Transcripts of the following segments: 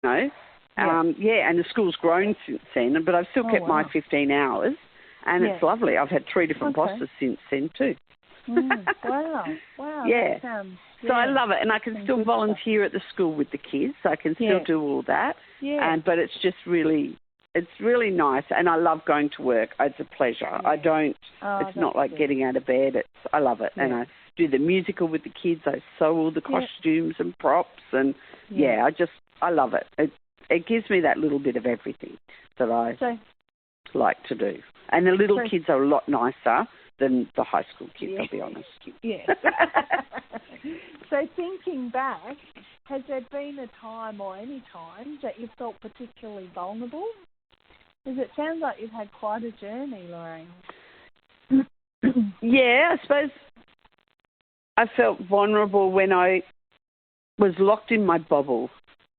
know. And the school's grown since then, but I've still kept my 15 hours, and it's lovely. I've had 3 different bosses since then too. Wow. Yeah. So I love it, and I can still volunteer at the school with the kids. So I can still do all that. Yeah. But it's just really, it's really nice, and I love going to work. It's a pleasure. I don't. It's not like getting out of bed. I love it, and I do the musical with the kids. I sew all the costumes and props, and I love it. It gives me that little bit of everything that I like to do. And the little kids are a lot nicer than the high school kids, I'll be honest. Yes. So thinking back, has there been a time or any times that you felt particularly vulnerable? Because it sounds like you've had quite a journey, Lorraine. Yeah, I suppose I felt vulnerable when I was locked in my bubble,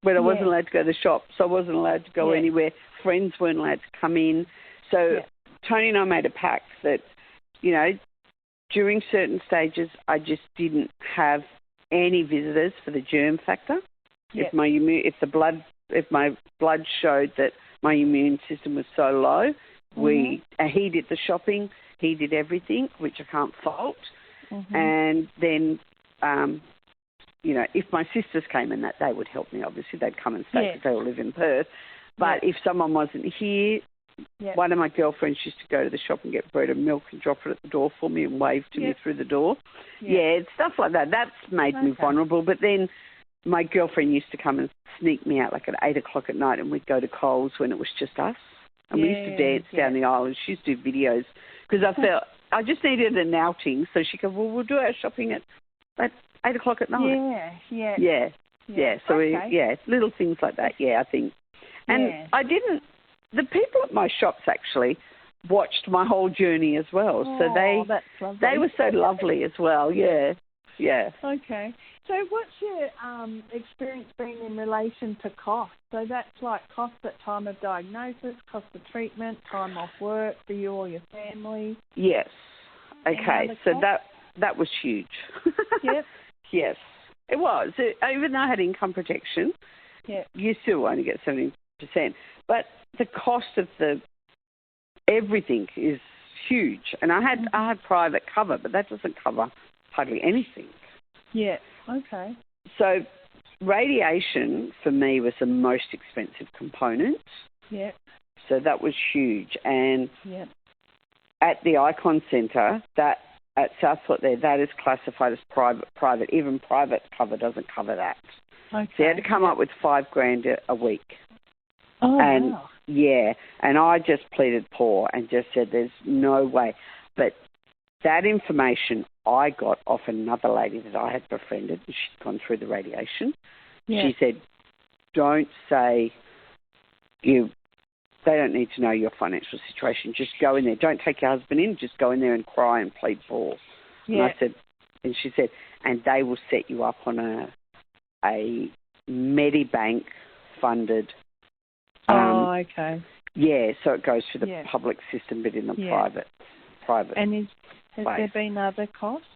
when I wasn't allowed to go to the shops, I wasn't allowed to go anywhere, friends weren't allowed to come in. So Tony and I made a pact that, you know, during certain stages, I just didn't have any visitors for the germ factor. If my blood showed that my immune system was so low, he did the shopping, he did everything, which I can't fault. And then, you know, if my sisters came in, that they would help me. Obviously, they'd come and stay because they all live in Perth. But if someone wasn't here, one of my girlfriends used to go to the shop and get bread and milk and drop it at the door for me and wave to me through the door. Stuff like that. That's made me vulnerable. But then my girlfriend used to come and sneak me out like at 8 o'clock at night, and we'd go to Coles when it was just us. And we used to dance down the aisle, and she used to do videos because I felt I just needed an outing. So she goes, well, we'll do our shopping at 8 o'clock at night. So little things like that. I think. And I didn't. The people at my shops actually watched my whole journey as well. So they were so lovely as well. Yeah. Okay. So what's your experience been in relation to cost? So that's like cost at time of diagnosis, cost of treatment, time off work for you or your family. Yes. Okay. So that was huge. Yep. Yes, it was. Even though I had income protection, you still only get 70%. But the cost of everything is huge. And I had private cover, but that doesn't cover hardly anything. Yeah, okay. So radiation for me was the most expensive component. Yeah. So that was huge. And at the Icon Centre, that at Southport there, that is classified as private. Even private cover doesn't cover that. Okay. So you had to come up with $5,000 a week. Oh, and wow. And I just pleaded poor and just said there's no way. But that information I got off another lady that I had befriended, and she'd gone through the radiation. Yeah. She said, don't say they don't need to know your financial situation. Just go in there. Don't take your husband in. Just go in there and cry and plead poor. Yeah. And she said, and they will set you up on a Medibank funded. Okay. Yeah, so it goes through the public system, but in the private. And has there been other costs?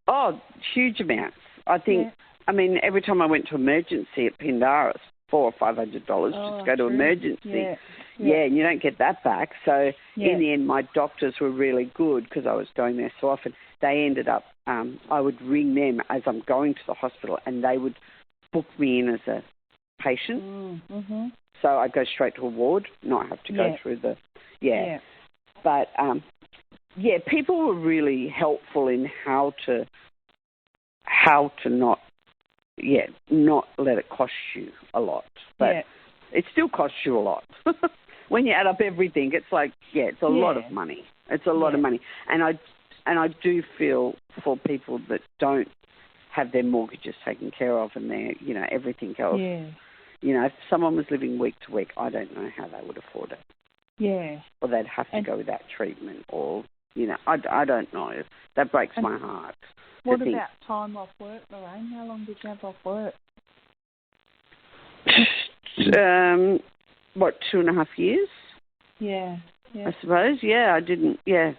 Oh, huge amounts. I think. I mean, every time I went to emergency at Pindara, it's $400 or $500 just to go to emergency. Yeah, and you don't get that back. So in the end, my doctors were really good because I was going there so often. They ended up, I would ring them as I'm going to the hospital, and they would book me in as a patient. Mm-hmm. So I'd go straight to a ward, not have to go through the... But, people were really helpful in how to not let it cost you a lot. But it still costs you a lot. When you add up everything, it's like, it's a lot of money. It's a lot of money. And I do feel for people that don't have their mortgages taken care of and their, everything else. Yeah. If someone was living week to week, I don't know how they would afford it. Yeah. Or they'd have to go without treatment or, I don't know. That breaks my heart. What about time off work, Lorraine? How long did you have off work? 2.5 years? Yeah. I suppose. Yeah, I didn't, Yeah.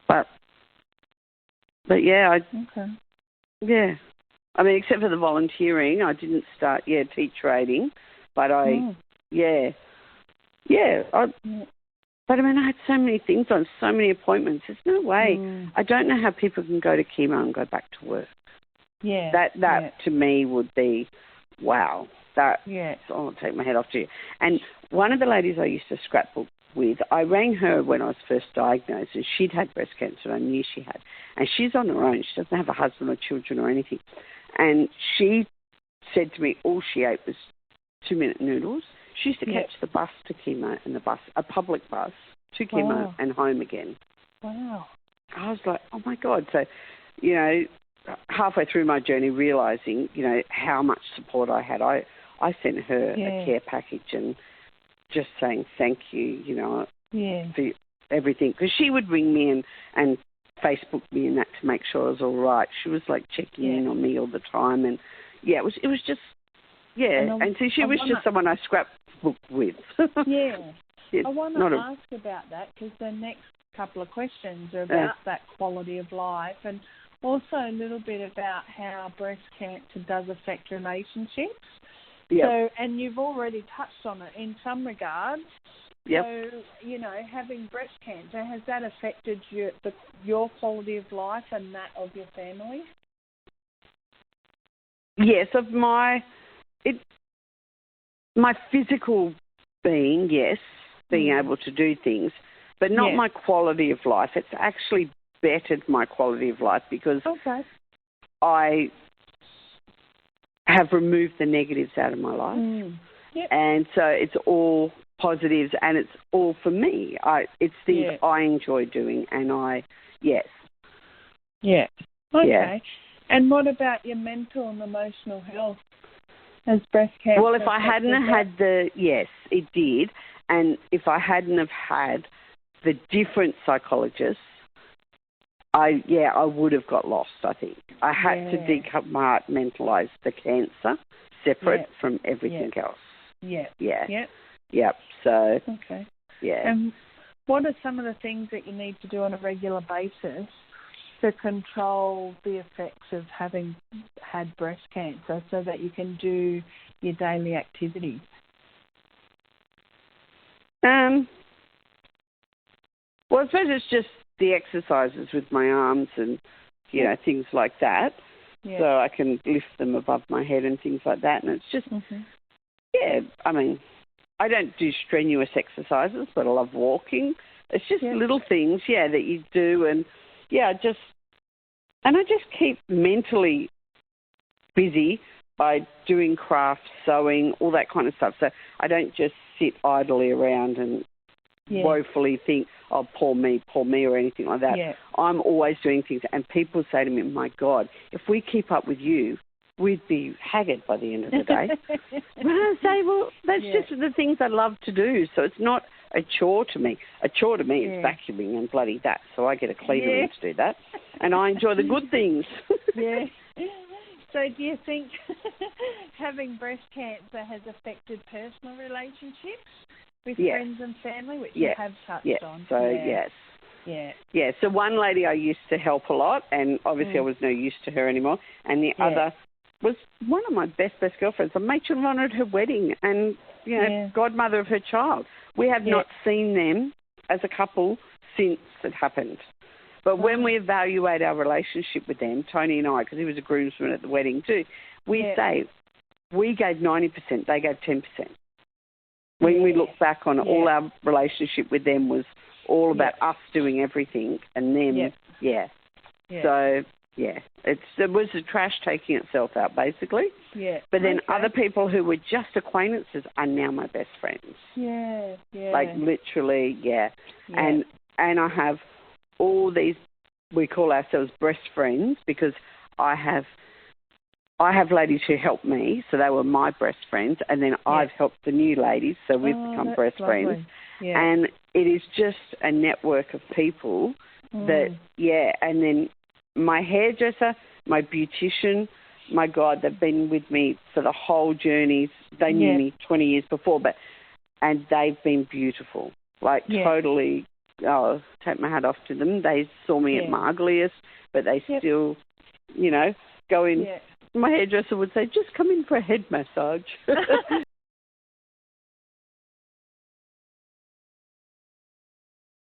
But okay. Yeah. I mean, except for the volunteering, I didn't start, teach rating, but I, I, but I mean, I had so many things on, so many appointments. There's no way. I don't know how people can go to chemo and go back to work. Yeah. That to me would be, wow. I'll take my head off to you. And one of the ladies I used to scrapbook with, I rang her when I was first diagnosed, and she'd had breast cancer, and I knew she had. And she's on her own. She doesn't have a husband or children or anything. And she said to me all she ate was 2-minute noodles. She used to catch the bus to chemo and a public bus to chemo and home again. Wow. I was like, oh, my God. So, halfway through my journey realising, how much support I had, I sent her a care package and just saying thank you, for everything. Because she would ring me and Facebook me and that to make sure I was all right. She was, like, checking in on me all the time. And, it was just, and so she was just someone I scrapbooked with. I want to ask about that because the next couple of questions are about that quality of life and also a little bit about how breast cancer does affect relationships. Yep. So, and you've already touched on it in some regards. Yep. So, having breast cancer, has that affected your quality of life and that of your family? Yes, of my physical being, yes, being able to do things, but not my quality of life. It's actually bettered my quality of life because I have removed the negatives out of my life. And so it's all positives and it's all for me. It's things I enjoy doing and Okay. And what about your mental and emotional health? Has breast cancer? Well, if I hadn't had it did. And if I hadn't have had the different psychologists, I would have got lost, I think. I had to decompartmentalise the cancer separate from everything else. So, And what are some of the things that you need to do on a regular basis to control the effects of having had breast cancer so that you can do your daily activities? Well, I suppose it's just the exercises with my arms and, things like that. So I can lift them above my head and things like that. And it's just, I mean, I don't do strenuous exercises, but I love walking. It's just little things, that you do. And, I just keep mentally busy by doing crafts, sewing, all that kind of stuff. So I don't just sit idly around and woefully think, oh, poor me, or anything like that. I'm always doing things. And people say to me, my God, if we keep up with you, we'd be haggard by the end of the day. And I say, well, that's just the things I love to do. So it's not a chore to me. A chore to me is vacuuming and bloody that. So I get a cleaner in to do that. And I enjoy the good things. So do you think having breast cancer has affected personal relationships with friends and family, which you have touched on? So, so one lady I used to help a lot, and obviously I was no use to her anymore, and the other was one of my best girlfriends. I matron of honour at her wedding and, godmother of her child. We have not seen them as a couple since it happened. But when we evaluate our relationship with them, Tony and I, because he was a groomsman at the wedding too, we say we gave 90%, they gave 10%. When we look back on all our relationship with them was all about us doing everything and them, So, it was the trash taking itself out, basically. But then other people who were just acquaintances are now my best friends. Like literally, And I have all these, we call ourselves breast friends because I have ladies who help me, so they were my breast friends, and then I've helped the new ladies, so we've become breast friends. And it is just a network of people that, and then my hairdresser, my beautician, my God, they've been with me for the whole journey. They knew me 20 years before, and they've been beautiful, like totally, take my hat off to them. They saw me at my ugliest, but they still, go in My hairdresser would say, just come in for a head massage.